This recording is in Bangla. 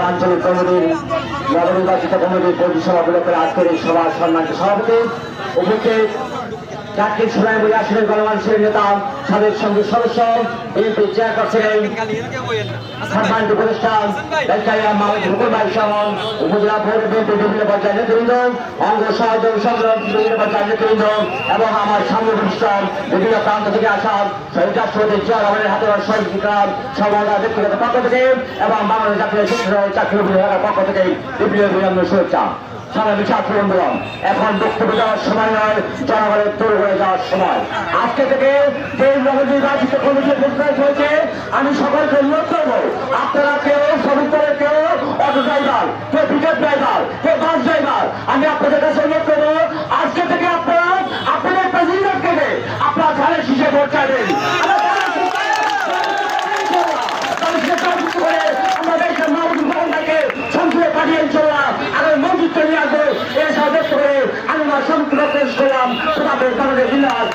আঞ্চলিক কমিটির নবনির্বাচিত কমিটির পরিষেবা ব্লকের আজকের এই সভার সম্মানিত সভাপতি উপস্থিত চাকরির সময় বলে আসলে গণমানুষের নেতা সাবেক সংসদ সদস্য বিএনপি চেয়ারপারসন সম্মানিত প্রতিষ্ঠান উপজেলা পৌর বিএনপি বিভিন্ন পর্যায়ের নেতৃবৃন্দ অঙ্গ সহযোগী সংগ্রাম বিভিন্ন পর্যায়ের নেতৃবৃন্দ এবং আমার সামনে প্রতিষ্ঠান বিভিন্ন প্রান্ত থেকে আসা শহীদ রাষ্ট্রপতি জিয়া রহমানের হাতে শহীদ বিক্রম সর্বদা ব্যক্তিগত পক্ষ থেকে এবং বাংলাদেশ জাতীয় শিক্ষক চাকরি বিভাগের পক্ষ থেকে বিভিন্ন শুভেচ্ছা। এখন বক্তব্য দেওয়ার সময় নয়, জনগণের তৈরি হয়ে যাওয়ার সময়। আজকে থেকে যে নবনির্বাচিত কমিটির ঘোষণা হয়েছে, আমি সকলকে অনুরোধ করবো, আপনারা কেউ শ্রমিক দলের কেউ অটো ড্রাইভার, কেউ পিকআপ ড্রাইভার, কেউ বাস ড্রাইভার, আমি আপনাদের কাছে অনুরোধ করবো আজকে থেকে আপনারা আপনাদের প্রেসিডেন্টকে আপনারা ধানের শীষে ভোট চাইবেন। আমরা দেশের মাহবুব ভবনটাকে সংসদে পাঠিয়ে চললাম আর মন্ত্রিত্ব নিয়ে আসবো এই সব ব্যক্ত করে আমি আমার সম্পূর্ণ পেশ করলাম। তোমাদের জিল্লার